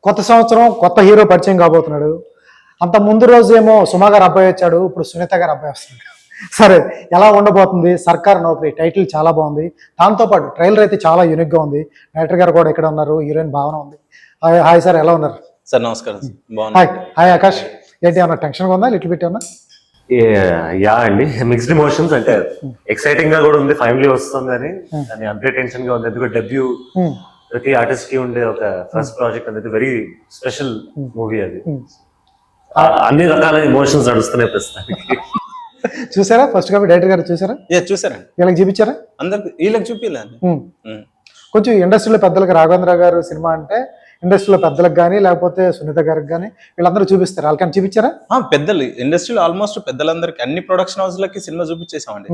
కొత్త సంవత్సరం కొత్త హీరో పరిచయం కాబోతున్నాడు. అంత ముందు రోజు ఏమో సుమా గారు అబ్బాయి వచ్చాడు, ఇప్పుడు సునీత గారు అబ్బాయి వస్తున్నాడు. సరే, ఎలా ఉండబోతుంది సర్కార్ నౌకరీ టైటిల్ చాలా బాగుంది. దాంతోపాటు ట్రైలర్ అయితే చాలా యూనిక్గా ఉంది. డైరెక్టర్ గారు కూడా ఇక్కడ ఉన్నారు, హీరోయిన్ భావన ఉంది. హాయ్ సార్, ఎలా ఉన్నారు? సార్ నమస్కారం. హాయ్ హాయ్ ఆకాష్, ఏంటి ఏమన్నా టెన్షన్గా ఉందా? లిటిల్ బిట్ ఏమన్నా? యా అండి, మిక్స్డ్ ఎమోషన్స్. అంటే ఎక్సైటింగ్ గా కూడా ఉంది, ఫైనలీ వస్తుంది అని అంతే టెన్షన్ గా ఉంది. ఎందుకంటే డెబ్యూ ప్రతి ఆర్టిస్ట్ కి ఉండే ఒక ఫస్ట్ ప్రాజెక్ట్ అనేది వెరీ స్పెషల్ మూవీ. అది అన్ని రకాల ఎమోషన్స్ నడుస్తున్నాయి ప్రస్తుతానికి. చూసారా ఫస్ట్ కాపీ? డైరెక్టర్ గారు చూసారా? చూసారండి. వీళ్ళకి చూపించారా? అందరికి వీళ్ళకి చూపించలేండి. కొంచెం ఇండస్ట్రీలో పెద్దలకు రాఘవేంద్ర గారు సినిమా అంటే ఇండస్ట్రీలో పెద్దలకు కానీ లేకపోతే సునీత గారికి కానీ వీళ్ళందరూ చూపిస్తారు. వాళ్ళకని చూపించారా? పెద్దలు ఇండస్ట్రీలో ఆల్మోస్ట్ పెద్దలందరికి అన్ని ప్రొడక్షన్ హౌస్ లకి సినిమా చూపించేసామండి.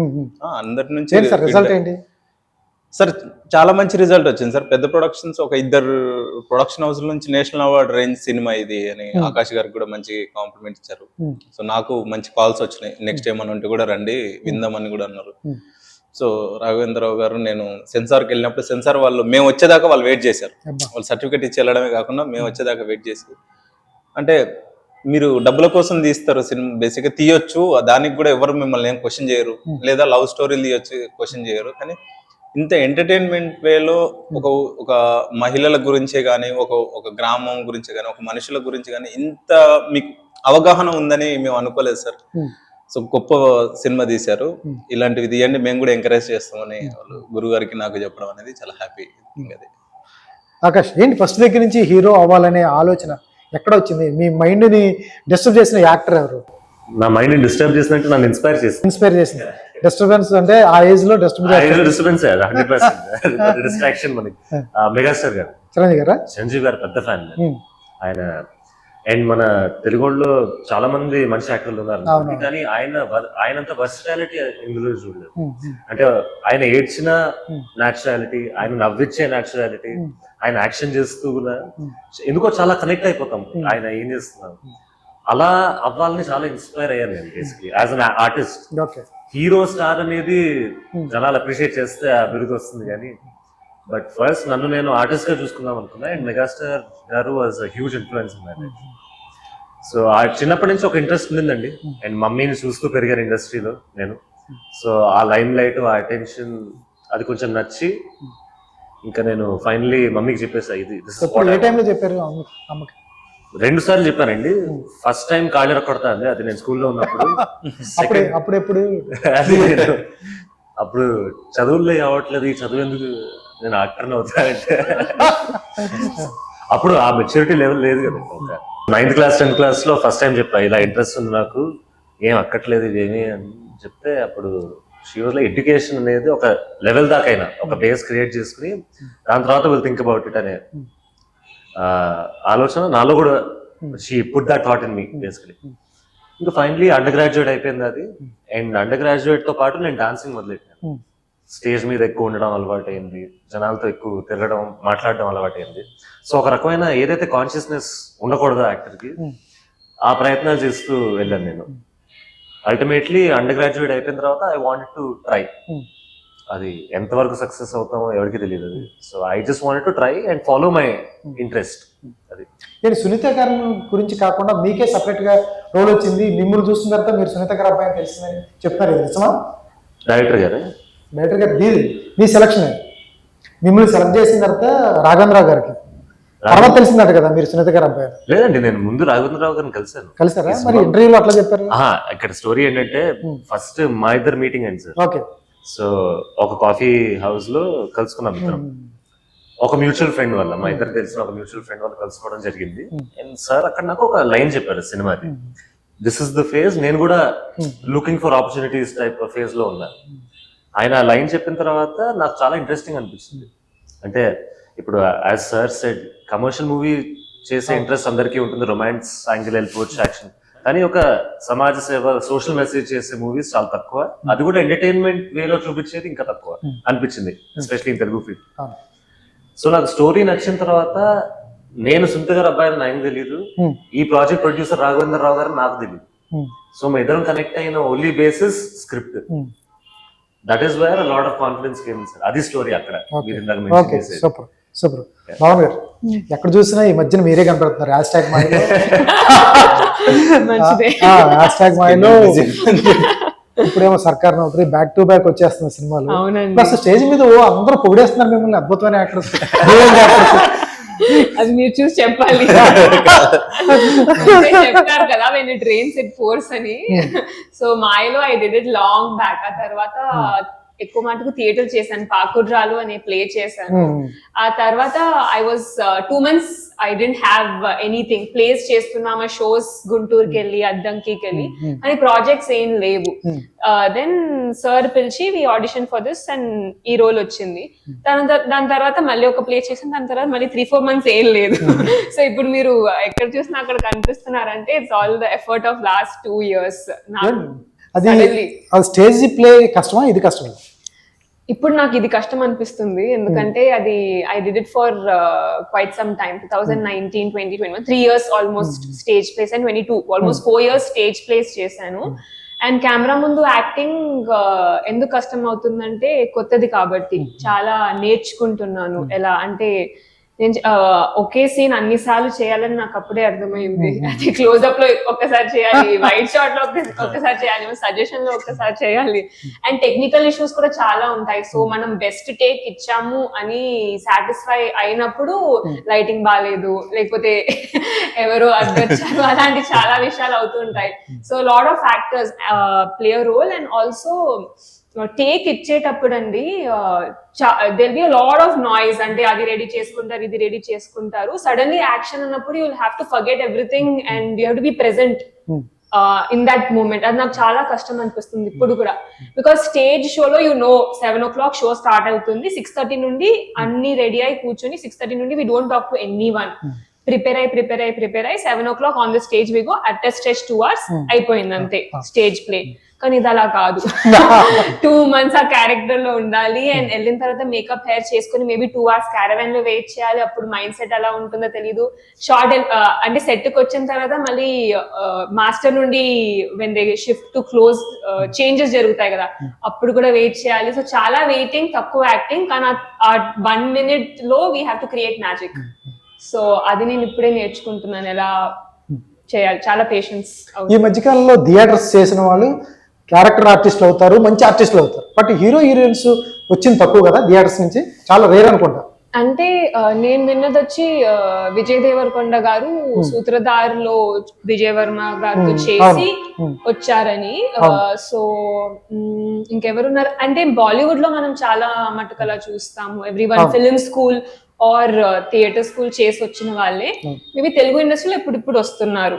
అందరి నుంచి రిజల్ట్ ఏంటి సార్? చాలా మంచి రిజల్ట్ వచ్చింది సార్. పెద్ద ప్రొడక్షన్స్ ఒక 2 ప్రొడక్షన్ హౌస్ నుంచి నేషనల్ అవార్డ్ రేంజ్ సినిమా ఇది అని ఆకాష్ గారికి కూడా మంచి కాంప్లిమెంట్ ఇచ్చారు. సో నాకు మంచి కాల్స్ వచ్చినాయి, నెక్స్ట్ ఏమన్నా ఉంటే కూడా రండి విందామని కూడా అన్నారు. సో రాఘవేంద్రరావు గారు, నేను సెన్సార్కి వెళ్ళినప్పుడు సెన్సార్ వాళ్ళు మేము వచ్చేదాకా వాళ్ళు వెయిట్ చేశారు. వాళ్ళు సర్టిఫికేట్ ఇచ్చి వెళ్ళడమే కాకుండా మేము వచ్చేదాకా వెయిట్ చేసి, అంటే మీరు డబ్బుల కోసం తీస్తారు సినిమా, బేసిక్గా తీయొచ్చు, దానికి కూడా ఎవరు మిమ్మల్ని ఏం క్వశ్చన్ చేయరు, లేదా లవ్ స్టోరీలు తీయొచ్చు క్వశ్చన్ చేయరు, కానీ ఇంత ఎంటర్టైన్మెంట్ వేలో ఒక మహిళల గురించే కానీ ఒక గ్రామం గురించి కానీ ఒక మనుషుల గురించి కానీ ఇంత మీకు అవగాహన ఉందని మేము అనుకోలేదు సార్. సో గొప్ప సినిమా తీశారు, ఇలాంటివి తీయండి మేము కూడా ఎంకరేజ్ చేస్తామని వాళ్ళు గురువు గారికి నాకు చెప్పడం అనేది చాలా హ్యాపీ థింగ్. అది ఆకాష్, ఏంటి ఫస్ట్ దగ్గర నుంచి హీరో అవ్వాలనే ఆలోచన ఎక్కడ వచ్చింది? మీ మైండ్ ని డిస్టర్బ్ చేసిన యాక్టర్ ఎవరు? నా మైండ్ డిస్టర్బ్ చేసినట్టు నన్ను ఇన్స్పైర్ చేసింది. డిస్టర్బెన్స్ అంటే ఆ ఏజ్ లో డిస్టర్బెన్స్ 100% డిస్ట్రాక్షన్ మనకి. మెగాస్టార్ గారు, చిరంజీవి గారు పెద్ద ఫ్యాన్ ఆయన. అండ్ మన తెలుగులో చాలా మంది మంచి యాక్టర్లు ఉన్నారు, కానీ ఆయనంత వర్సిటాలిటీ ఇందులో చూడలేదు. అంటే ఆయన ఏడ్చిన న్యాచురాలిటీ, ఆయన నవ్విచ్చే న్యాచురాలిటీ, ఆయన యాక్షన్ చేస్తూ కూడా ఎందుకో చాలా కనెక్ట్ అయిపోతాం ఆయన ఏం చేస్తున్నారు. అలా అవ్వాలని చాలా ఇన్స్పైర్ అయ్యాను నేను basically as an artist. Hero star అనేది జనాలు అప్రిషియేట్ చేస్తే ఆ బిరుదు వస్తుంది, కానీ బట్ ఫస్ట్ నన్ను నేను ఆర్టిస్ట్ గా చూసుకుందాం అనుకున్నా. అండ్ మెగాస్టార్ గారు was huge influence in my life. So చిన్నప్పటి నుంచి ఒక ఇంట్రెస్ట్ ఉండిందండి. అండ్ మమ్మీని చూస్తూ పెరిగాను ఇండస్ట్రీలో నేను. సో ఆ లైమ్ లైట్, ఆ అటెన్షన్ అది కొంచెం నచ్చి ఇంకా నేను ఫైనలీ మమ్మీకి చెప్పేసా, ఇది చెప్పారు. 2 సార్లు చెప్పానండి. ఫస్ట్ టైం కాళ్ళ కొడతా అండి, అది నేను స్కూల్లో ఉన్నప్పుడు. అప్పుడు చదువుల్లో అవ్వట్లేదు, ఈ చదువు ఎందుకు, నేను యాక్టర్ని అవుతా అంటే అప్పుడు ఆ మెచ్యూరిటీ లెవెల్ లేదు కదా. ఒక 9th క్లాస్ 10th క్లాస్ లో ఫస్ట్ టైం చెప్పా, ఇలా ఇంట్రెస్ట్ ఉంది నాకు, ఏం అక్కట్లేదు ఇవేమి అని చెప్తే, అప్పుడు షీవర్లో ఎడ్యుకేషన్ అనేది ఒక లెవెల్ దాకైనా ఒక బేస్ క్రియేట్ చేసుకుని దాని తర్వాత విల్ థింక్ అబౌట్ ఇట్ అనే ఆలోచన నాలో కూడా she put that thought in me basically. ఇంకా ఫైనలీ అండర్ గ్రాడ్యుయేట్ అయిపోయింది అది. అండ్ అండర్ గ్రాడ్యుయేట్ తో పాటు నేను డాన్సింగ్ మొదలెట్టాను. స్టేజ్ మీద ఎక్కువ ఉండడం అలవాటు అయింది, జనాలతో ఎక్కువ తిరగడం, మాట్లాడడం అలవాటు అయింది. సో ఒక రకమైన ఏదైతే కాన్షియస్నెస్ ఉండకూడదో యాక్టర్ కి, ఆ ప్రయత్నాలు చేస్తూ వెళ్ళాను నేను. అల్టిమేట్లీ అండర్ గ్రాడ్యుయేట్ అయిపోయిన తర్వాత ఐ వాంటెడ్ టు ట్రై. అది ఎంతవరకు సక్సెస్ అవుతామో ఎవరికి తెలియదు అది. So I just wanted to try and follow my interest. అది నేను సునీత గారి గురించి కాకుండా మీకే సపరేట్ గా రోల్ వచ్చింది, మిమ్మల్ని చూసిన తర్వాత మీరు సునీత గారు అబ్బాయి తెలిసిందని చెప్తారు. డైరెక్టర్ గారు మీ సెలక్షన్, మిమ్మల్ని సెలెక్ట్ చేసిన తర్వాత రాఘవేంద్రరావు గారికి తర్వాత తెలిసిందట కదా మీరు సునీత గారు అబ్బాయి? లేదండి, నేను ముందు రాఘవేంద్రరావు గారిని కలిసారా? మరి ఇంటర్వ్యూలో అట్లా చెప్పారు. ఇక్కడ స్టోరీ ఏంటంటే ఫస్ట్ మా ఇద్దరు మీటింగ్ అయింది సార్. ఓకే. సో ఒక కాఫీ హౌస్ లో కలుసుకున్నాం ఇద్దరం. ఒక మ్యూచువల్ ఫ్రెండ్ వల్ల, మా ఇద్దరు తెలిసిన ఒక మ్యూచువల్ ఫ్రెండ్ వల్ల కలుసుకోవడం జరిగింది. అండ్ సార్ అక్కడ నాకు ఒక లైన్ చెప్పారు సినిమాది, దిస్ ఇస్ ద ఫేజ్, నేను కూడా looking for opportunities type phase లో ఉన్నా. ఆయన లైన్ చెప్పిన తర్వాత నాకు చాలా ఇంట్రెస్టింగ్ అనిపించింది. అంటే ఇప్పుడు as sir said, commercial movie చేసే ఇంట్రెస్ట్ అందరికీ ఉంటుంది, రొమాన్స్ యాంగిల్ వెళ్ళిపోవచ్చు, యాక్షన్, కానీ ఒక సమాజ సేవ, సోషల్ మెసేజ్ చేసే మూవీస్ చాలా తక్కువ. అది కూడా ఎంటర్టైన్మెంట్ వేలో చూపించేది ఇంకా తక్కువ అనిపించింది, especially in Telugu field. So నాకు స్టోరీ నచ్చిన తర్వాత, నేను సునీత గారు అబ్బాయిని నాకు తెలియదు, ఈ ప్రాజెక్ట్ ప్రొడ్యూసర్ రాఘవేంద్రరావు గారు నాకు తెలియదు. సో మా ఇద్దరం కనెక్ట్ అయిన only basis script. That is where lot of confidence came sir. అది స్టోరీ అక్కడ. సూపర్. పవన్ గారు ఎక్కడ చూసినా ఈ మధ్యన మీరే కనపడుతున్నారు హ్యాష్ ట్యాగ్ మాయలో. మంచిదే. హ్యాష్ ట్యాగ్ మాయలో ఇప్పుడేమో సర్కార్ నౌకరీ బ్యాక్ టు బ్యాక్ వచ్చేస్తున్న సినిమాలు. అవునండి. ప్లస్ స్టేజ్ మీద అందరూ పొగిడేస్తున్నారు మిమ్మల్ని, అద్భుతమైన యాక్టర్స్. అది మీరు చూసి చెప్పాలి. చెప్తారు కదా when it rains it pours అని. సో మాయలో I did it long back. ఆ తర్వాత ఎక్కువ మటుకు థియేటర్ చేశాను, పాకుడ్రాలు అనే ప్లే చేశాను. ఆ తర్వాత I was 2 months I didn't have anything. Place చేస్తున్నామా షోస్ గుంటూరుకి వెళ్ళి అద్దంకి వెళ్ళి అని ప్రాజెక్ట్స్ ఏం లేవు. దెన్ సార్ పిలిచి వి ఆడిషన్ ఫర్ దిస్ అండ్ ఈ రోల్ వచ్చింది. దాని తర్వాత మళ్ళీ ఒక ప్లే చేసాను. దాని తర్వాత మళ్ళీ 3-4 months ఏం లేదు. సో ఇప్పుడు మీరు ఎక్కడ చూసినా అక్కడ కనిపిస్తున్నారంటే it's all the effort of last 2 years. అది స్టేజ్ ప్లే కష్టమా, ఇది కష్టమా? ఇప్పుడు నాకు ఇది కష్టం అనిపిస్తుంది, ఎందుకంటే అది I did it for quite some time. 2019, 2021 3 years almost stage place and 22 almost 4 years stage place చేశాను. అండ్ కెమెరా ముందు యాక్టింగ్ ఎందుకు కష్టం అవుతుందంటే కొత్తది కాబట్టి చాలా నేర్చుకుంటున్నాను. ఎలా అంటే నేను ఒకే సీన్ అన్ని సార్లు చేయాలని నాకు అప్పుడే అర్థమైంది. అది క్లోజ్అప్ లో ఒక్కసారి చేయాలి, వైట్ షాట్ లో ఒక్కసారి చేయాలి, సజెషన్ లో ఒక్కసారి చేయాలి. అండ్ టెక్నికల్ ఇష్యూస్ కూడా చాలా ఉంటాయి. సో మనం బెస్ట్ టేక్ ఇచ్చాము అని సాటిస్ఫై అయినప్పుడు లైటింగ్ బాగాలేదు, లేకపోతే ఎవరో అడ్డొచ్చారు, అలాంటి చాలా విషయాలు అవుతుంటాయి. So lot of factors play role. And also take ఇచ్చేటప్పుడు అండి there'll be a lot of noise. అంటే అది రెడీ చేసుకుంటారు, ఇది రెడీ చేసుకుంటారు. సడన్లీ యాక్షన్ అన్నప్పుడు you will have to forget everything and you have to be present in that moment. అది నాకు చాలా కష్టం అనిపిస్తుంది ఇప్పుడు కూడా. బికాస్ స్టేజ్ షోలో 7 o'clock షో స్టార్ట్ అవుతుంది. 6:30 నుండి అన్ని రెడీ అయి కూర్చొని 6:30 నుండి we don't talk to anyone. Prepare అయ్యి 7 o'clock on the stage we go. At stage 2 hours అయిపోయింది అంతే స్టేజ్ ప్లే. కానీ ఇది అలా కాదు. 2 months ఆ క్యారెక్టర్ లో ఉండాలి. అండ్ వెళ్ళిన తర్వాత మేకప్ హెయిర్ చేసుకుని మేబీ 2 hours క్యారవాన్ లో వెయిట్ చేయాలి. అప్పుడు మైండ్ సెట్ ఎలా ఉంటుందో తెలీదు. షార్ట్ అంటే సెట్ కి వచ్చిన తర్వాత మళ్ళీ మాస్టర్ నుండి when they shift to close changes జరుగుతాయి కదా, అప్పుడు కూడా వెయిట్ చేయాలి. సో చాలా వెయిటింగ్, తక్కువ యాక్టింగ్. కానీ ఆ 1 minute లో we have to create magic. So అది నేను ఇప్పుడే నేర్చుకుంటున్నాను ఎలా చేయాలి. చాలా పేషెన్స్. ఈ మధ్యకాలంలో థియేటర్స్ చేసిన వాళ్ళు క్యారెక్టర్ ఆర్టిస్టులు అవుతారు, మంచి ఆర్టిస్టులు అవుతారు. బట్ హీరో హీరోయిన్స్ వచ్చింది తక్కువ కదా థియేటర్స్ నుంచి, చాలా రేర్ అనుకుంటా. అంటే నేను విన్నది వచ్చి విజయ్ దేవరకొండ గారు సూత్రధార్లో విజయ్ వర్మ గారితో చేసి వచ్చారని. సో ఇంకెవరున్నారు అంటే బాలీవుడ్ లో మనం చాలా మటుకలా చూస్తాము. Everyone film school or theatre school చేసి వచ్చిన వాళ్ళే మేబీ తెలుగు ఇండస్ట్రీలో ఇప్పుడు వస్తున్నారు.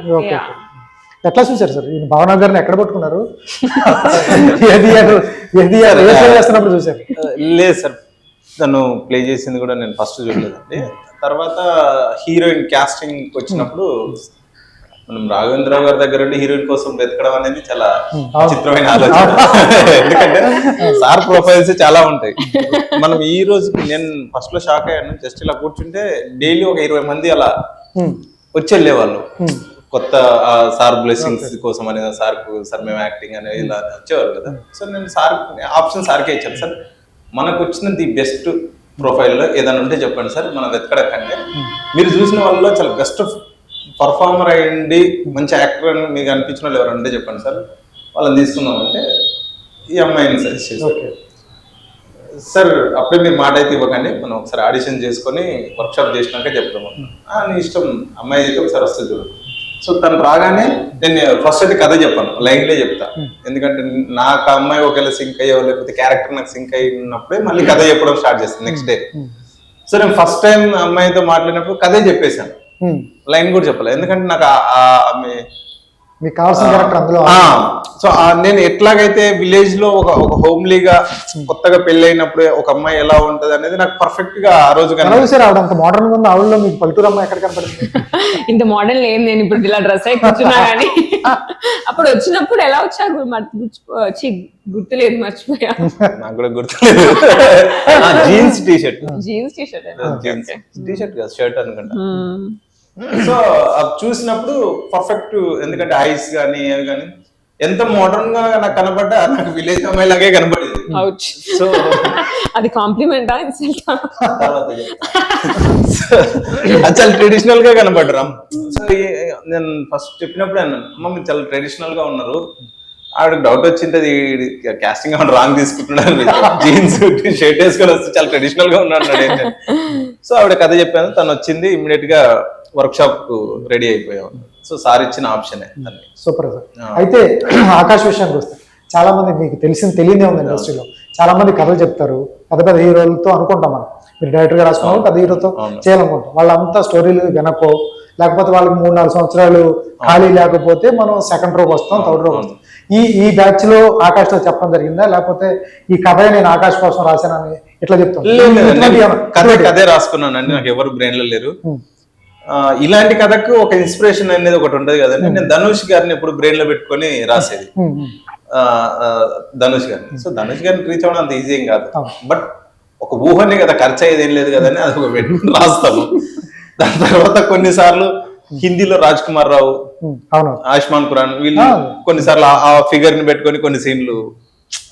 ఎట్లా చూసారు సార్ ఈయన భావనా గారిని ఎక్కడ పట్టుకున్నారు? చేస్తున్నప్పుడు చూసారు? లేదు సార్, తను ప్లే చేసింది కూడా నేను ఫస్ట్ చూడలేదండి. తర్వాత హీరోయిన్ క్యాస్టింగ్ వచ్చినప్పుడు మనం రాఘవేంద్రరావు గారి దగ్గర ఉండి హీరోయిన్ కోసం వెతకడం అనేది చాలా విచిత్రమైన ఆలోచన. ఎందుకంటే సార్ ప్రొఫైల్స్ చాలా ఉంటాయి. మనం ఈ రోజు నేను ఫస్ట్ లో షాక్ అయ్యాను. జస్ట్ ఇలా కూర్చుంటే డైలీ ఒక 20 మంది అలా వచ్చి వెళ్ళేవాళ్ళు. కొత్త సార్ బ్లెస్సింగ్స్ కోసం అనేది సార్ మేము యాక్టింగ్ అనేది ఇలా వచ్చేవారు కదా. సో నేను ఆప్షన్ సార్కే ఇచ్చాను. సార్ మనకు వచ్చిన ది బెస్ట్ ప్రొఫైల్లో ఏదైనా ఉంటే చెప్పండి సార్, మనం వెతకడం కంటే మీరు చూసిన వాళ్ళలో చాలా బెస్ట్ పర్ఫార్మర్ అయ్యండి మంచి యాక్టర్ అని మీకు అనిపించిన వాళ్ళు ఎవరంటే చెప్పండి సార్, వాళ్ళని తీసుకుందామంటే ఈ అమ్మాయిని సజెస్ట్ చేశారు. సార్ అప్పుడే మీరు మాట అయితే ఇవ్వకండి, మనం ఒకసారి ఆడిషన్ చేసుకొని వర్క్షాప్ చేసినాక చెప్తాము. నీ ఇష్టం, అమ్మాయి అయితే ఒకసారి వస్తే చూడు. సో తను రాగానే నేను ఫస్ట్ అయితే కథ చెప్పాను, లైన్లే చెప్తా. ఎందుకంటే నాకు అమ్మాయి ఒకవేళ సింక్ అయ్యో లేకపోతే క్యారెక్టర్ నాకు సింక్ అయినప్పుడే మళ్ళీ కథ చెప్పడం స్టార్ట్ చేస్తాను నెక్స్ట్ డే. సో నేను ఫస్ట్ టైం అమ్మాయితో మాట్లాడినప్పుడు కథే చెప్పేశాను, లైన్ కూడా చెప్పలేదు. ఎందుకంటే నాకు మీకు కావాల్సిన క్యారెక్టర్ అందులో. సో నేను ఎట్లాగైతే విలేజ్ లో ఒక హోమ్లీగా కొత్తగా పెళ్లి అయినప్పుడు ఒక అమ్మాయి ఎలా ఉంటది అనేది నాకు పర్ఫెక్ట్ గా ఆ రోజు అంత మోడర్న్ గా ఉంది. ఆవిడలో మీకు పల్లెటూరు అమ్మాయి ఎక్కడ కనపడుతుంది? ఇంత మోడల్ ఏం, నేను ఇప్పుడు ఇలా డ్రెస్ అయి కూర్చున్నా కానీ అప్పుడు వచ్చినప్పుడు ఎలా వచ్చా గుర్తులేదు, మర్చిపోయా. నాకు కూడా గుర్తులేదు. జీన్స్ టీ షర్ట్ కాదు, షర్ట్ అనుకుంటా. సో అది చూసినప్పుడు పర్ఫెక్ట్, ఎందుకంటే ఐస్ కానీ అవి కానీ ఎంత మోడర్న్ గా నాకు కనపడ్డా నాకు విలేజ్ అమ్మాయి లాగే కనపడేది. అవుట్. సో అది కాంప్లిమెంటా ఇన్సల్టా? అది చాలా ట్రెడిషనల్ గా కనపడ్డరా. సో నేను ఫస్ట్ చెప్పినప్పుడు అన్నాను, అమ్మ మీరు చాలా ట్రెడిషనల్ గా ఉన్నారు. ఆవిడకి డౌట్ వచ్చింది, అది కాస్టింగ్ ఏమన్నా రాంగ్ తీసుకుంటున్నారు, జీన్స్ షర్ట్ వేసుకొని వస్తే చాలా ట్రెడిషనల్ గా ఉన్నాడు. సో ఆవిడ కథ చెప్పాను, తను వచ్చింది, ఇమ్మీడియట్ గా వర్క్ షాప్ కు రెడీ అయిపోయాం. సో సార్ ఇచ్చిన ఆప్షనే. Super sir. అయితే ఆకాష్ విషయానికి వస్తే చాలా మంది మీకు తెలియదే ఉంది ఇండస్ట్రీలో, చాలా మంది కథలు చెప్తారు, పెద్ద పెద్ద హీరోలతో అనుకుంటాం మనం, మీరు డైరెక్టర్ గా రాసుకున్నాం, పెద్ద హీరోతో చేయాలనుకుంటాం. వాళ్ళంతా స్టోరీలు వెనకో, లేకపోతే వాళ్ళకి 3-4 సంవత్సరాలు ఖాళీ లేకపోతే మనం సెకండ్ రోకి వస్తాం, థర్డ్ రోకి వస్తాం. ఈ బ్యాచ్ లో ఆకాష్ తో చెప్పడం జరిగిందా, లేకపోతే ఈ కథ నేను ఆకాష్ కోసం రాశానని ఇట్లా చెప్తాను? కథే రాసుకున్నానండి, నాకు ఎవరు బ్రెయిన్ లో లేరు. ఇలాంటి కథకు ఒక ఇన్స్పిరేషన్ అనేది ఒకటి ఉండదు కదండి. నేను ధనుష్ గారిని ఎప్పుడు బ్రెయిన్ లో పెట్టుకొని రాసేది, ధనుష్ గారిని. సో ధనుష్ గారిని రీచ్ అవ్వడం అంత ఈజీ ఏం కాదు, బట్ ఒక ఊహనే కదా, ఖర్చు అయ్యేది ఏం లేదు కదని అది ఒక పెట్టుకుని రాస్తాము. దాని తర్వాత కొన్నిసార్లు హిందీలో రాజ్ కుమార్ రావు, ఆయుష్మాన్ ఖురానా వీళ్ళు కొన్నిసార్లు ఆ ఫిగర్ ని పెట్టుకొని కొన్ని సీన్లు,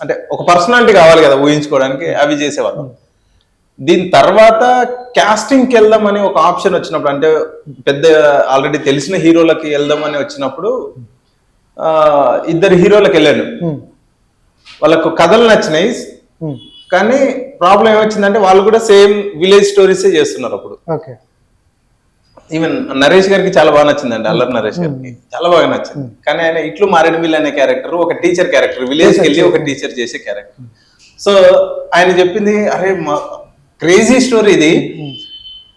అంటే ఒక పర్సనాలిటీ కావాలి కదా ఊహించుకోవడానికి, అవి చేసేవాళ్ళం. దీని తర్వాత కాస్టింగ్ కి వెళ్దామని ఒక ఆప్షన్ వచ్చినప్పుడు, అంటే పెద్ద ఆల్రెడీ తెలిసిన హీరోలకి వెళ్దామని వచ్చినప్పుడు 2 హీరోలకు వెళ్ళాను. వాళ్ళకు కథలు నచ్చినాయి, కానీ ప్రాబ్లం ఏమొచ్చిందంటే వాళ్ళు కూడా సేమ్ విలేజ్ స్టోరీసే చేస్తున్నారు. అప్పుడు ఈవెన్ నరేష్ గారికి చాలా బాగా నచ్చిందండి, అల్లరి నరేష్ గారికి చాలా బాగా నచ్చింది. కానీ ఆయన ఇట్లు మారేడుమిల్లి అనే క్యారెక్టర్ ఒక టీచర్ క్యారెక్టర్, విలేజ్ కి వెళ్ళి ఒక టీచర్ చేసే క్యారెక్టర్. సో ఆయన చెప్పింది, అరే క్రేజీ స్టోరీ ఇది,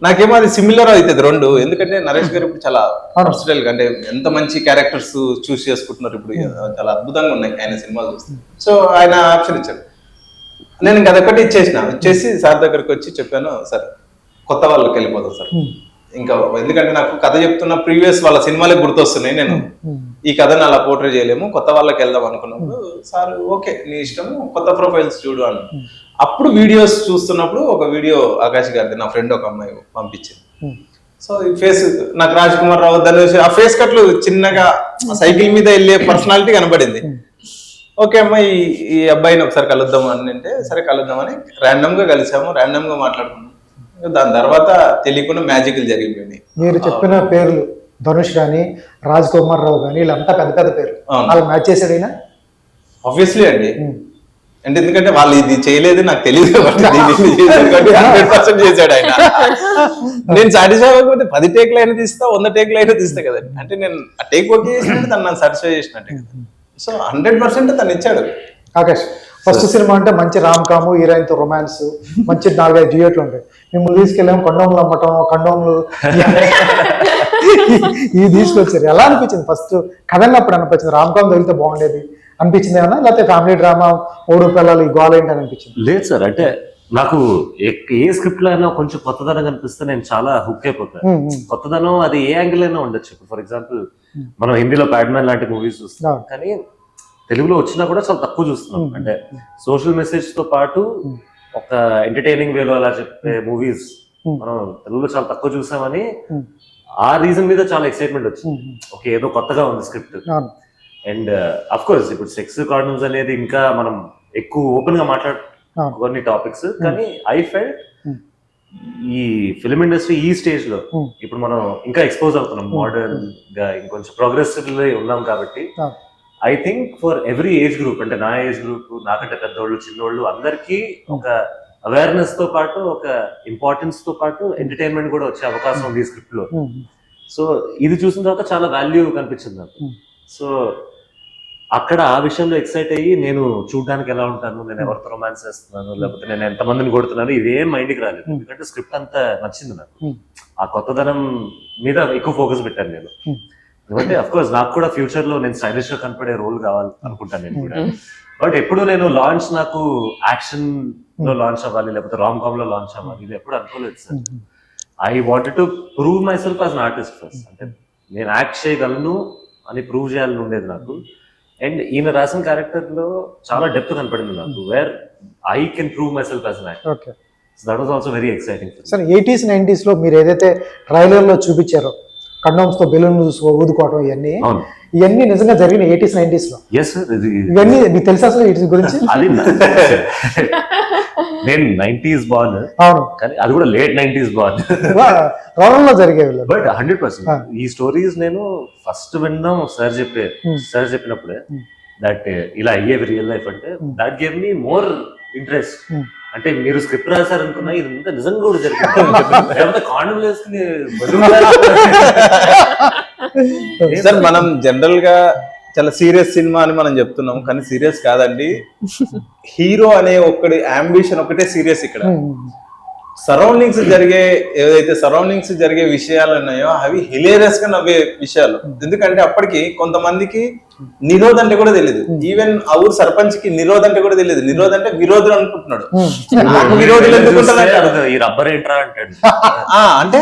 నాకేమో అది సిమిలర్ అవుతుంది 2. ఎందుకంటే నరేష్ గారు ఇప్పుడు చాలా వర్సటైల్ గా, అంటే ఎంత మంచి క్యారెక్టర్స్ చూస్ చేసుకుంటున్నారు ఇప్పుడు, చాలా అద్భుతంగా ఉన్నాయి ఆయన సినిమాలు చూస్తే. సో ఆయన ఆప్షన్ ఇచ్చాడు, నేను ఇంకా అదొకటి ఇచ్చేసి సార్ దగ్గరకు వచ్చి చెప్పాను, సార్ కొత్త వాళ్ళకి వెళ్ళిపోతాం సార్, ఇంకా ఎందుకంటే నాకు కథ చెప్తున్న ప్రీవియస్ వాళ్ళ సినిమాలే గుర్తొస్తున్నాయి, నేను ఈ కథను అలా పోర్ట్రే చేయలేము, కొత్త వాళ్ళకి వెళ్దాం అనుకున్నప్పుడు సార్ ఓకే నీ ఇష్టము, కొత్త ప్రొఫైల్స్ చూడు అని. అప్పుడు వీడియోస్ చూస్తున్నప్పుడు ఒక వీడియో ఆకాష్ గారిది, నా ఫ్రెండ్ ఒక అమ్మాయి పంపించింది. సో ఈ ఫేస్ నాకు రాజ్ కుమార్ రావు, ధనుష్, ఆ ఫేస్ కట్లు చిన్నగా సైకిల్ మీద వెళ్ళే పర్సనాలిటీ కనబడింది. ఓకే అమ్మ ఈ అబ్బాయిని ఒకసారి కలుద్దాం అని అంటే, సరే కలుద్దామని ర్యాండమ్ గా కలిసాము, ర్యాండమ్ గా మాట్లాడుకున్నాం. దాని తర్వాత తెలియకుండా మ్యాజిక్లు జరిగిపోయినాయి. మీరు చెప్పిన పేర్లు ధనుష్ గాని, రాజ్ కుమార్ రావు గాని, వీళ్ళంతా పెద్ద పెద్ద పేర్లు, వాళ్ళు మ్యాచ్ చేశాడు అయినా ఆబ్వియస్లీ అండి. అంటే ఎందుకంటే వాళ్ళు ఇది చేయలేదు నాకు తెలియదు కాబట్టి 100% చేశాడు ఆయన. నేను సాటిస్ఫై అవ్వకపోతే 10 టేక్లు అయినా తీస్తా, 100 టేక్లు అయినా తీస్తా కదండి. అంటే నేను ఆ టేక్ ఓకే చేసినట్టు తను నన్ను సాటిస్ఫై చేసినట్టే కదా. సో 100% తను ఇచ్చాడు. ఆకాష్ ఫస్ట్ సినిమా అంటే మంచి రామ్ కాము, హీరోయిన్ తో రొమాన్స్, మంచి 4-5 డ్యూయట్లు ఉంటాయి. మిమ్మల్ని తీసుకెళ్ళాము కండోమ్లు అమ్మటం, కండోమ్లు ఇవి తీసుకొచ్చారు. ఎలా అనిపించింది ఫస్ట్ కథ అప్పుడు? అనిపించింది రామ్ కామ్ తగిలితే బాగుండేది అనిపించింది ఏమన్నా, లేకపోతే ఫ్యామిలీ డ్రామా 3 పిల్లలు ఈ గోల్ ఏంటి అని అనిపించింది? లేదు సార్, అంటే నాకు ఏ స్క్రిప్ట్ లో అయినా కొంచెం కొత్తదనం కనిపిస్తే నేను చాలా హుక్ అయిపోతాను. కొత్తదనం అది ఏ యాంగిల్ అయినా ఉండొచ్చు. ఫర్ ఎగ్జాంపుల్ మనం హిందీలో ప్యాడ్మ్యాన్ లాంటి మూవీస్ చూస్తాం, కానీ తెలుగులో వచ్చినా కూడా చాలా తక్కువ చూస్తున్నాం. అంటే సోషల్ మెసేజ్ తో పాటు ఒక ఎంటర్టైనింగ్ వేలో అలా చెప్పే మూవీస్ మనం తెలుగులో చాలా తక్కువ చూసామని ఆ రీజన్ మీద చాలా ఎక్సైట్మెంట్ వచ్చింది. ఓకే ఏదో కొత్తగా ఉంది స్క్రిప్ట్. అండ్ అఫ్ కోర్స్ ఇప్పుడు సెక్స్ కాండమ్స్ అనేది ఇంకా మనం ఎక్కువ ఓపెన్ గా మాట్లాడుకున్న కొన్ని టాపిక్స్, కానీ ఐ ఫెల్ట్ ఈ ఫిల్మ్ ఇండస్ట్రీ ఈ స్టేజ్ లో ఇప్పుడు మనం ఇంకా ఎక్స్పోజ్ అవుతున్నాం, మోడర్న్ గా ఇంకొంచెం ప్రోగ్రెసివ్ ఉన్నాం కాబట్టి I think for every age group, అంటే నా ఏజ్ గ్రూప్, నాకంటే పెద్దోళ్ళు చిన్నోళ్ళు అందరికీ ఒక అవేర్నెస్ తో పాటు ఒక ఇంపార్టెన్స్ తో పాటు ఎంటర్టైన్మెంట్ కూడా వచ్చే అవకాశం ఉంది ఈ స్క్రిప్ట్ లో. సో ఇది చూసిన తర్వాత చాలా వాల్యూ కనిపించింది నాకు. సో అక్కడ ఆ విషయంలో ఎక్సైట్ అయ్యి నేను చూడడానికి ఎలా ఉంటాను, నేను ఎవరితో రొమాన్స్ చేస్తున్నాను, లేకపోతే నేను ఎంతమందిని కొడుతున్నాను, ఇదేం మైండ్కి రాలేదు. ఎందుకంటే స్క్రిప్ట్ అంతా నచ్చింది నాకు. ఆ కొత్తదనం మీద ఎక్కువ ఫోకస్ పెట్టాను నేను. ఎందుకంటే అఫ్ కోర్స్ నాకు కూడా ఫ్యూచర్ లో నేను స్టైలిష్ గా కనపడే రోల్ కావాలి అనుకుంటాను నేను కూడా. బట్ ఎప్పుడు నేను లాంచ్ నాకు యాక్షన్ లో లాంచ్ అవ్వాలి, లేకపోతే రామ్ కామ్ లో లాంచ్ అవ్వాలి, ఇది ఎప్పుడు అనుకోలేదు sir. I wanted to prove my self as an artist first. అంటే నేను యాక్ట్ చేయగలను అని ప్రూవ్ చేయాలని ఉండేది నాకు. అండ్ ఈయన రాసిన క్యారెక్టర్ లో చాలా డెప్త్ కనపడింది నాకు, where I can prove my self as an actor. That was also very exciting. Sir 80s 90s లో మీరు ఏదైతే ట్రైలర్ లో చూపించారో కండోమ్స్ తో బెలూన్ ఊదుకోవడం ఇవన్నీ, ఇవన్నీ నిజంగా జరిగిన 80s 90s లో. ఎస్ సార్, ఇది ఇవన్నీ మీకు తెలుసా అసలు వీటి గురించి? అది నేను 90s బాన్, అవును, కానీ అది కూడా లేట్ 90s బాన్. రోలంలో జరిగేవి. బట్ 100% ఈ స్టోరీస్ నేను ఫస్ట్ విన్నాం సార్ చెప్పినప్పుడే దట్ ఇలా అయ్యేవి రియల్ లైఫ్ అంటే that gave me more interest. అంటే మీరు స్క్రిప్ట్ రాశారు అనుకున్నా ఇది అంతా నిజంగా కూడా జరిగింది. కాండం వేసుకుని సార్ మనం జనరల్ గా చాలా సీరియస్ సినిమా అని మనం చెప్తున్నాం, కానీ సీరియస్ కాదండి. హీరో అనే ఒక్కడి అంబిషన్ ఒకటే సీరియస్. ఇక్కడ సరౌండింగ్స్ జరిగే విషయాలు ఉన్నాయో అవి హిలేరియస్ గా నవ్వే విషయాలు. ఎందుకంటే అప్పటికి కొంతమందికి నిరోధ్ అంటే కూడా తెలియదు. ఈవెన్ ఆ ఊరు సర్పంచ్ కి నిరోధ్ అంటే కూడా తెలియదు. నిరోధ్ అంటే విరోధులు అనుకుంటున్నాడు. విరోధులు ఎందుకుంటారు, ఈ రబ్బర్ ఏంట్రా అంటాడు. అంటే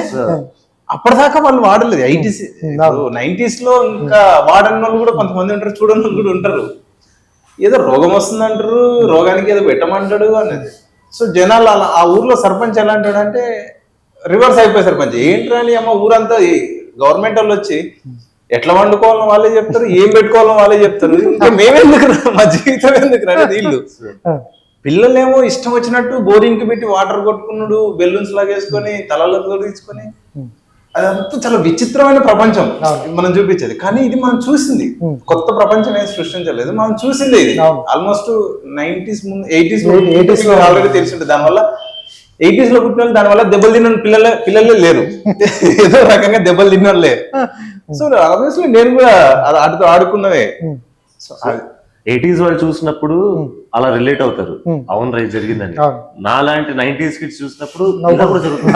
అప్పటిదాకా వాళ్ళు వాడలేదు. 80s 90s లో ఇంకా వాడని వాళ్ళు కూడా కొంతమంది ఉంటారు, చూడని వాళ్ళు కూడా ఉంటారు. ఏదో రోగం వస్తుంది అంటారు, రోగానికి ఏదో పెట్టమంటాడు అనేది. సో జనాలు అలా ఆ ఊర్లో సర్పంచ్ ఎలా అంటాడు అంటే రివర్స్ అయిపోయి సర్పంచ్ ఏంట్రా అని అమ్మ ఊరంతా గవర్నమెంట్ వాళ్ళు వచ్చి ఎట్లా వండుకోవాలని వాళ్ళే చెప్తారు, ఏం పెట్టుకోవాలని వాళ్ళే చెప్తారు. ఇంకా మేమెందుకు మా జీవితం ఎందుకు రా వీళ్ళు. పిల్లలేమో ఇష్టం వచ్చినట్టు బోరింగ్ కి పెట్టి వాటర్ కొట్టుకున్నాడు, బెలూన్స్ లాగేసుకొని తలలో తీసుకొని, అదంతా చాలా విచిత్రమైన ప్రపంచం మనం చూపించేది. కానీ ఇది మనం చూసింది, కొత్త ప్రపంచం ఏం సృష్టించలేదు, మనం చూసింది. ఇది ఆల్మోస్ట్ 90s ముందు 80s లో ఆల్రెడీ తెలిసింది. దానివల్ల 80s లో పుట్టిన వాళ్ళు దానివల్ల దెబ్బలు తిన్న పిల్లలే లేరు, ఏదో రకంగా దెబ్బలు తిన్నోళ్ళే. సో ఆబ్వియస్లీ నేను కూడా ఆడుతూ ఆడుకున్నవే. 80s వాళ్ళు చూసినప్పుడు అలా రిలేట్ అవుతారు, అవును రైట్ జరిగిందని. నాలాంటి 90s కిడ్స్ చూసినప్పుడు ఇలా కూడా జరుగుతుంది.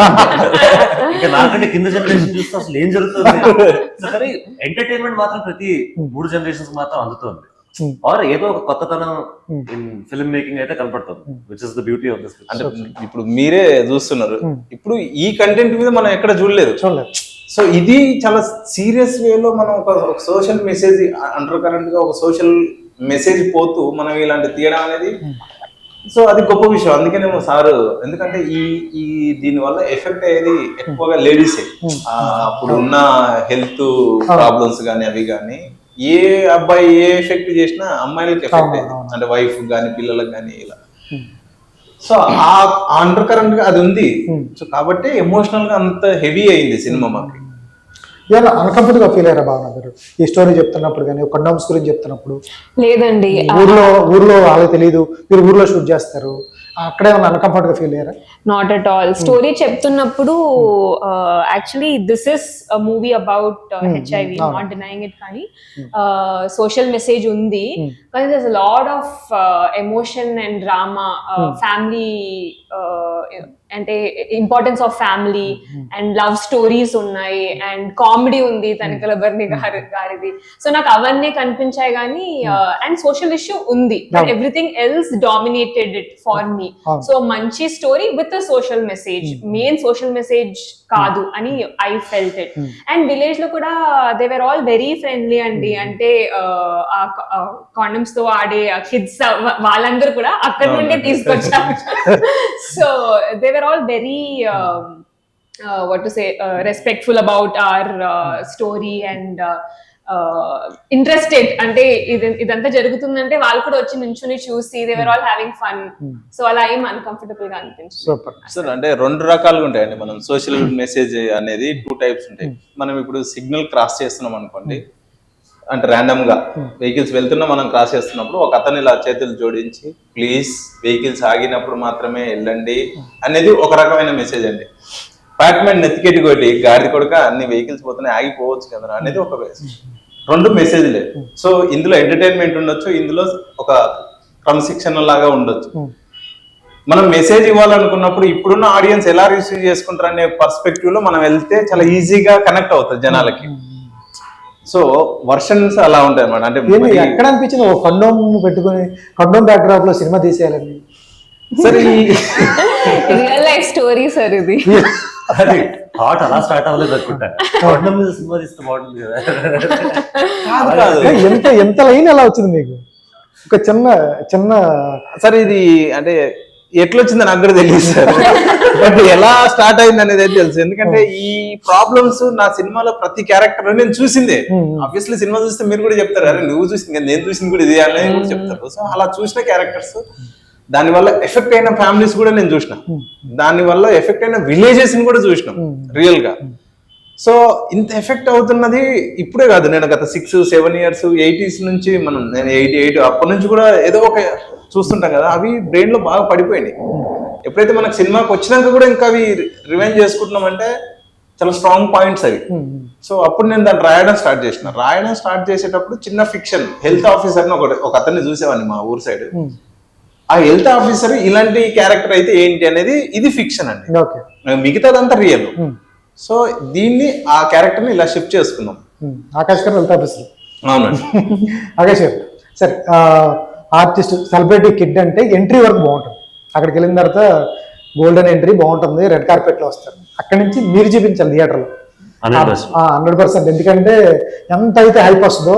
ఇంకా నాకంటే కింద జనరేషన్ చూస్తే అసలు ఏం జరుగుతుంది. కానీ ఎంటర్టైన్మెంట్ మాత్రం ప్రతి 3 జనరేషన్స్ మాత్రం అందుతుంది. ఆర్ ఏదో ఒక కొత్తతనం ఇన్ ఫిల్మ్ మేకింగ్ అయితే కనపడుతుంది, which is the beauty of this. అంటే ఇప్పుడు మీరే చూస్తున్నారు, ఇప్పుడు ఈ కంటెంట్ మీద మనం ఎక్కడ చూడలేదు. సో ఇది చాలా సీరియస్ వేలో మనం ఒక సోషల్ మెసేజ్ అండర్ కరెంట్ గా ఒక సోషల్ మెసేజ్ పోతూ మనం ఇలాంటి తీయడం అనేది, సో అది గొప్ప విషయం. అందుకేనేమో సారు, ఎందుకంటే ఈ దీని వల్ల ఎఫెక్ట్ అయ్యేది ఎక్కువగా లేడీసే. అప్పుడు ఉన్న హెల్త్ ప్రాబ్లమ్స్ కానీ అవి కానీ ఏ అబ్బాయి ఏ ఎఫెక్ట్ చేసినా అమ్మాయిలకి ఎఫెక్ట్ అయ్యేది, అంటే వైఫ్ కానీ పిల్లలకు కానీ ఇలా. సో ఆ అండర్ కరెంట్ గా అది ఉంది. సో కాబట్టి ఎమోషనల్ గా అంత హెవీ అయింది సినిమా మాకు. ఏమన్నా అన్కంఫర్టబుల్ గా ఫీల్ అయ్యారా భావన గారు ఈ స్టోరీ చెప్తున్నప్పుడు కానీ, కండోమ్స్ గురించి చెప్తున్నప్పుడు? లేదండి, ఊర్లో వాళ్ళకి తెలియదు, మీరు ఊర్లో షూట్ చేస్తారు, అక్కడే ఉన్న అన్కంఫర్టబుల్ గా ఫీల్ అయ్యారా? Not at all. స్టోరీ చెప్తున్నప్పుడు actually this is a movie about HIV, not denying it, కానీ సోషల్ మెసేజ్ ఉంది. కానీ there's a lot of emotion and drama, family, అంటే importance of family and love stories ఉన్నాయి, and comedy ఉంది తనికల బర్ని గారిది. So నాకు అవన్నీ కనిపించాయి కానీ, అండ్ సోషల్ ఇష్యూ ఉంది, but everything else dominated it for me. So మంచి story with a social message, main social message కాదు అని I felt it. And village లో కూడా they were all very friendly అండి. అంటే కాండమ్స్ తో ఆడే కిడ్స్ వాళ్ళందరూ కూడా అక్కడ నుండే తీసుకొచ్చారు. So they were all very what to say, respectful about our story and interested. అంటే ఇదంతా జరుగుతుందంటే వాళ్ళు కూడా వచ్చి నించుని చూసి they were all having fun. So అలా ఏం అన్కంఫర్టబుల్ గా అనిపించింది. సార్ అంటే 2 రకాలుగా ఉంటాయండి. మనం సోషల్ మెసేజ్ అనేది 2 టైప్స్ ఉంటాయి. మనం ఇప్పుడు సిగ్నల్ క్రాస్ చేస్తున్నాం అనుకోండి, అంటే ర్యాండమ్ గా వెహికల్స్ వెళ్తున్నా మనం క్రాస్ చేస్తున్నప్పుడు ఒక అతను ఇలా చేతులు జోడించి ప్లీజ్ వెహికల్స్ ఆగినప్పుడు మాత్రమే వెళ్ళండి అనేది ఒక రకమైన మెసేజ్ అండి. అపార్ట్మెంట్ నెత్తికెట్టి కొట్టి గాడి కొడుక అన్ని వెహికల్స్ పోతున్నాయి ఆగిపోవచ్చు కదా అనేది ఒక మెసేజ్. 2 మెసేజ్లే. సో ఇందులో ఎంటర్టైన్మెంట్ ఉండొచ్చు, ఇందులో ఒక క్రమశిక్షణ లాగా ఉండొచ్చు. మనం మెసేజ్ ఇవ్వాలనుకున్నప్పుడు ఇప్పుడున్న ఆడియన్స్ ఎలా రిసీవ్ చేసుకుంటారు అనే పర్స్పెక్టివ్ లో మనం వెళ్తే చాలా ఈజీగా కనెక్ట్ అవుతుంది జనాలకి. సో వర్షన్స్ అలా ఉంటాయి అన్నమాట. అంటే ఎక్కడ అనిపించింది ఒక కండోమ్ పెట్టుకుని కండోమ్ బ్యాక్ డ్రాప్ లో సినిమా తీసేయాలని? సరే రియల్ లైఫ్ స్టోరీ సార్ ఇది. అది థాట్ అలా స్టార్ట్ అవ్వలేదు అనుకుంటా. కండోమ్ మీద సినిమా తీస్తే బాగుంటుంది కదా. ఎంత లైన్ ఎలా వచ్చింది మీకు? ఒక చిన్న సరే ఇది అంటే ఎట్లొచ్చిందో నాకు కూడా తెలియదు సార్, బట్ ఎలా స్టార్ట్ అయింది అనేది అయితే తెలుసు. ఎందుకంటే ఈ ప్రాబ్లమ్స్ నా సినిమాలో ప్రతి క్యారెక్టర్ నేను చూసిందే. ఆబ్వియస్లీ సినిమా చూస్తే మీరు కూడా చెప్తారు, అరే నువ్వు చూసింది నేను చూసింది కూడా ఇది అనేది కూడా చెప్తారు. సో అలా చూసిన క్యారెక్టర్స్, దాని వల్ల ఎఫెక్ట్ అయిన ఫ్యామిలీస్ కూడా నేను చూసిన, దాని వల్ల ఎఫెక్ట్ అయిన విలేజెస్ ని కూడా చూసినాం రియల్ గా. సో ఇంత ఎఫెక్ట్ అవుతున్నది ఇప్పుడే కాదు, నేను గత 6-7 years 80s నుంచి నేను 88 అప్పటి నుంచి కూడా ఏదో ఒక చూస్తుంటాం కదా, అవి బ్రెయిన్ లో బాగా పడిపోయినాయి. ఎప్పుడైతే మనకు సినిమాకి వచ్చినాక కూడా ఇంకా అవి రివైండ్ చేసుకుంటున్నాం అంటే చాలా స్ట్రాంగ్ పాయింట్స్ అవి. సో అప్పుడు నేను దాన్ని రాయడం స్టార్ట్ చేసేటప్పుడు చిన్న ఫిక్షన్, హెల్త్ ఆఫీసర్ ఒక అతన్ని చూసేవాడిని మా ఊరు సైడ్. ఆ హెల్త్ ఆఫీసర్ ఇలాంటి క్యారెక్టర్ అయితే ఏంటి అనేది ఇది ఫిక్షన్ అండి, మిగతాదంతా రియల్. సో దీన్ని ఆ క్యారెక్టర్ ని ఇలా షిఫ్ట్ చేసుకున్నాం. ఆకాష్ గారు హెల్త్ ఆఫీసర్. అవునండి. ఆకాష్ గారు సరే, ఆర్టిస్ట్ సెలబ్రిటీ కిడ్ అంటే ఎంట్రీ వరకు బాగుంటుంది, అక్కడికి వెళ్ళిన తర్వాత గోల్డెన్ ఎంట్రీ బాగుంటుంది, రెడ్ కార్పెట్ లో వస్తారు, అక్కడి నుంచి మీరు చూపించాలి థియేటర్లో 100%. ఎందుకంటే ఎంత అయితే హైప్ వస్తుందో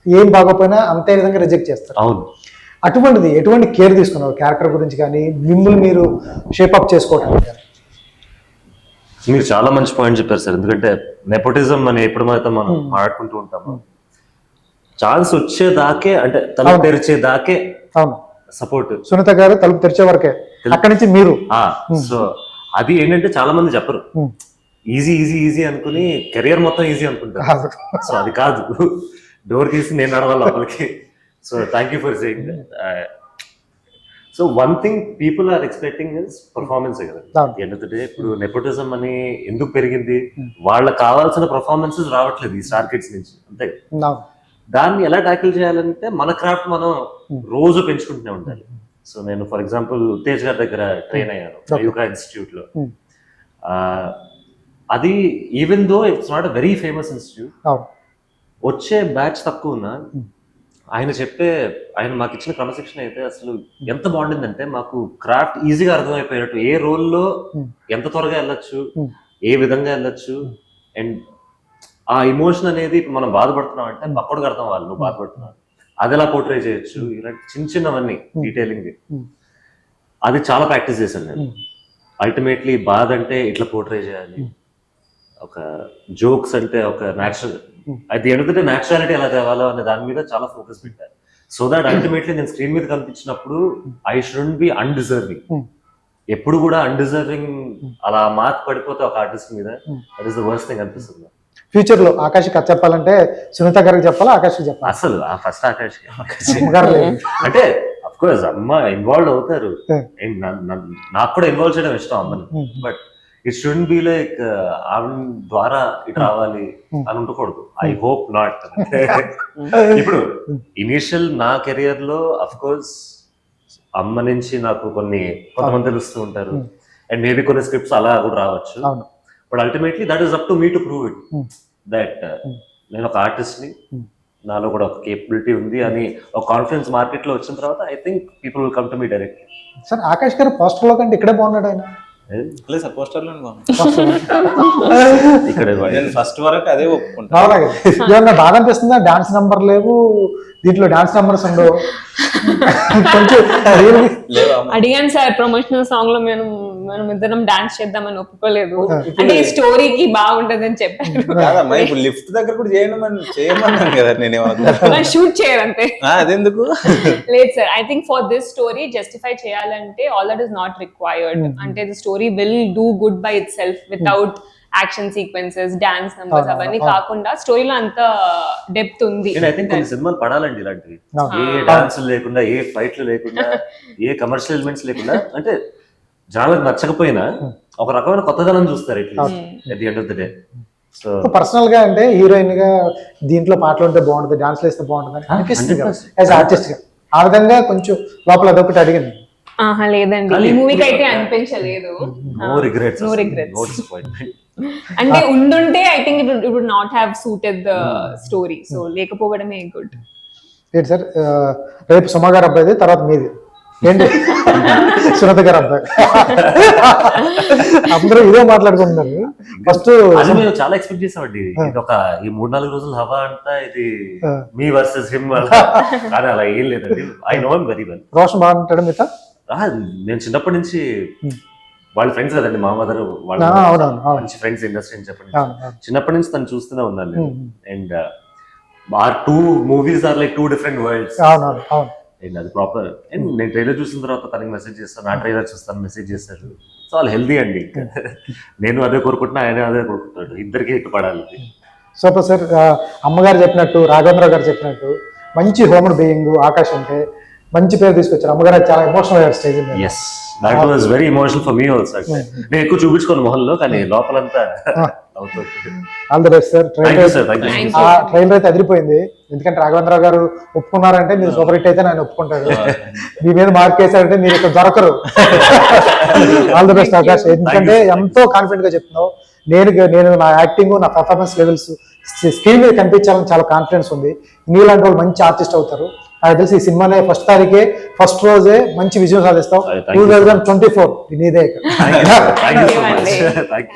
ఏం బాగోపోయినా అంతే విధంగా రిజెక్ట్ చేస్తారు. అవును. అటువంటిది ఎటువంటి కేర్ తీసుకున్నారు క్యారెక్టర్ గురించి కానీ, మిమ్మల్ని మీరు షేప్అప్ చేసుకోవడానికి కానీ? మీరు చాలా మంచి పాయింట్ చెప్పారు సార్. ఎందుకంటే నెపోటిజం అని ఎప్పుడు మనం మాట్లాడుకుంటూ ఉంటాము, ఛాన్స్ వచ్చేదాకే అంటే తలుపు తెరిచేదాకే అవును సపోర్ట్. సునీత గారు తలుపు తెరిచే వరకే, అక్కడి నుంచి మీరు. సో అది ఏంటంటే చాలా మంది చెప్పరు, ఈజీ ఈజీ ఈజీ అనుకుని కెరియర్ మొత్తం ఈజీ అనుకుంటారు. సో అది కాదు, డోర్ తీసి నేను నడవాలి లోపలికి. So thank you for saying that. So one thing people are expecting is performance కదా. ఎండ్ ఆఫ్ ద డే ఇప్పుడు నెపోటిజం అని ఎందుకు పెరిగింది, వాళ్ళకి కావాల్సిన పర్ఫార్మెన్సెస్ రావట్లేదు ఈ స్టార్ కిడ్స్ నుంచి, అంతే. దాన్ని ఎలా ట్యాకిల్ చేయాలంటే మన క్రాఫ్ట్ మనం రోజు పెంచుకుంటూనే ఉండాలి. సో నేను ఫర్ ఎగ్జాంపుల్ తేజ్ గారి దగ్గర ట్రైన్ అయ్యాను యూకా ఇన్స్టిట్యూట్ లో. అది even though it's not a very famous institute, వచ్చే బ్యాచ్ తక్కువ ఉన్నా ఆయన మాకు ఇచ్చిన క్రమశిక్షణ అయితే అసలు ఎంత బాగుండిందంటే, మాకు క్రాఫ్ట్ ఈజీగా అర్థమైపోయినట్టు, ఏ రోల్లో ఎంత త్వరగా వెళ్ళొచ్చు, ఏ విధంగా వెళ్ళొచ్చు, అండ్ ఆ ఇమోషన్ అనేది ఇప్పుడు మనం బాధపడుతున్నాం అంటే పక్కడికి అర్థం వాళ్ళు నువ్వు బాధపడుతున్నావు, అది ఎలా పోర్ట్రే చేయొచ్చు, ఇలాంటి చిన్నవన్నీ డీటెయిలింగ్. అది చాలా ప్రాక్టీస్ చేశాను నేను. అల్టిమేట్లీ బాధ అంటే ఇట్లా పోర్ట్రే చేయాలి, ఒక జోక్స్ అంటే ఒక న్యాచురల్, అది ఎందుకంటే న్యాచురాలిటీ ఎలా తేవాలో అనే దాని మీద చాలా ఫోకస్ పెట్టారు. సో దట్ అల్టిమేట్లీ నేను స్క్రీన్ మీద కనిపించినప్పుడు ఐ షుడెంట్ బి అన్డిజర్వింగ్. ఎప్పుడు కూడా అన్డిజర్వింగ్ అలా మార్క్ పడిపోతే ఒక ఆర్టిస్ట్ మీద, that is the worst thing అనిపిస్తుంది. ఫ్యూచర్ లో ఆకాష్ కథ చెప్పాలంటే సునీత గారికి చెప్పాలా, ఆకాష్ చెప్పాలి? అసలు ఫస్ట్ ఆకాష్ అంటే అఫ్ కోర్స్ అమ్మ ఇన్వాల్వ్ అవుతారు, నాకు కూడా ఇన్వాల్వ్ చేయడం ఇష్టం అమ్మని, but it shouldn't be like ఆవిడ ద్వారా ఇటు రావాలి అని ఉండకూడదు. I hope not. ఇప్పుడు ఇనిషియల్ నా కెరియర్ లో అఫ్ కోర్స్ అమ్మ నుంచి నాకు కొంతమంది తెలుస్తూ ఉంటారు, అండ్ మేబీ కొన్ని స్క్రిప్ట్స్ అలా కూడా రావచ్చు. But ultimately that is up to me to prove it that నేను ఒక ఆర్టిస్ట్ ని, నాలో కూడా ఒక కేపబిలిటీ ఉంది అని ఒక కాన్ఫిడెన్స్ మార్కెట్ లో వచ్చిన తర్వాత I think people will come to me directly. Sir Akash గారు పోస్టర్ లో కంటే ఇక్కడే బాగున్నాడు ఆయన. పోస్టర్ లో ఫస్ట్ వరకు అదే ఒప్పుకుంటా. ఏమన్నా బాగా అనిపిస్తుందా? డాన్స్ నెంబర్ లేవు దీంట్లో, డాన్స్ నెంబర్స్ ఉండవు కొంచెం. అడిగాను సార్ ప్రమోషనల్ సాంగ్ లో మనం ఇద్దరం డాన్స్ చేద్దామని, ఒప్పుకోలేదు. అంటే ఈ స్టోరీకి బాగుంటది అని చెప్పారు. ఇప్పుడు లిఫ్ట్ దగ్గర కూడా చేయమన్నాను కదా నేను, షూట్ చేయాలంటే అదెందుకు లేదు sir. I think for this story justify చేయాలంటే all that is not required. అంటే the story will do good by itself without action sequences, dance numbers అవన్నీ కాకుండా స్టోరీలో అంత డెప్త్ ఉంది. ఐ థింక్ కొన్ని సినిమాలు పడాలండి ఇలాంటివి, ఏ డాన్స్ లేకుండా, ఏ ఫైట్లు లేకుండా, ఏ కమర్షియల్ ఎలిమెంట్స్ లేకుండా. అంటే జనాలకు నచ్చకపోయినా ఒక రకమైన కొత్తదనం చూస్తారు ఇట్లా at the end of the day. So personal గా అంటే హీరోయిన్ గా దీంట్లో పాటలు ఉంటే బాగుంటుంది, డాన్స్ వేస్తే బాగుంటుంది అనిపిస్తుంది యాజ్ ఆర్టిస్ట్ గా. ఆ విధంగా కొంచెం లోపల అదొకటి అడిగింది. లేదండి, ఈ మూవీకి అయితే అనిపించలేదు. No regrets. అంటే ఉండుంటే I think it would not have suited the story. So లేకపోవడమే గుడ్. ఏంటి సార్ రేపు సుమ గారు అబ్బాయిది, తర్వాత మీది ఏంటి సునీత గారు అబ్బాయి, అందరూ ఇదే మాట్లాడుకుంటున్నారు. ఫస్ట్ అది మేము చాలా ఎక్స్పెక్ట్ చేసామండి, ఇది ఒక ఈ 3-4 రోజులు హవా అంతా ఇది మీ వర్సెస్ హిమ్, కానీ అలా ఏం లేదండి. I know him very well. Roshan బాగుంటాడు మీతో? నేను చిన్నప్పటి నుంచి వాళ్ళ ఫ్రెండ్స్ కదండి, మా మదర్ వాళ్ళ అవునవును అవును మంచి ఫ్రెండ్స్ ఇండస్ట్రీ అని చెప్పండి. అవును అవును చిన్నప్పటి నుంచి తను చూస్తూనే ఉన్నాను నేను. And our two movies are like two different worlds. అవునవును అవును అండ్ అది ప్రాపర్. అండ్ నేను ట్రైలర్ చూసిన తర్వాత తనకి మెసేజ్ చేస్తాను, నా ట్రైలర్ చూస్తాను, మెసేజ్ చేస్తారు. సో వాళ్ళు హెల్దీ అండి. నేను అదే కోరుకుంటున్నా, ఆయన అదే కోరుకుంటున్నాడు, ఇద్దరికి హిట్ పడాలి. Super sir. అమ్మగారు చెప్పినట్టు, రాఘవేంద్రరావు గారు చెప్పినట్టు మంచి హ్యూమన్ బీయింగ్ ఆకాష్ అంటే మంచి పేరు తీసుకొచ్చారు. అమ్మగారు చాలా ఎమోషనల్ అయ్యారు స్టేజ్ మీద. Yes, that was very emotional for me also. నేను ఎక్కువ చూపించుకోను మొహంలో, కానీ లోపలంతా అవుతుంది. All the best sir. Thank you sir, thank you. Thank ఆ ట్రైలర్ అయితే అదిరిపోయింది. ఎందుకంటే రాఘవేంద్రరావు గారు ఒప్పుకున్నారంటే మీరు సూపర్ హిట్ అయితే ఆయన ఒప్పుకుంటారు. మీ మీద మార్క్ వేసారంటే మీరు ఇక్కడ దొరకరు. All the best Akash. ఎందుకంటే ఎంతో కాన్ఫిడెంట్ గా చెప్తున్నావు. నేను నా యాక్టింగ్, నా పర్ఫార్మెన్స్ లెవెల్స్ స్క్రీన్ మీద కనిపించాలని చాలా కాన్ఫిడెన్స్ ఉంది. మీలాంటి వాళ్ళు మంచి ఆర్టిస్ట్ అవుతారు. నాకు తెలిసి ఈ సినిమానే ఫస్ట్ రోజే మంచి విజయం సాధిస్తావు. 2024 నీదే. Thank you so much. Thank you.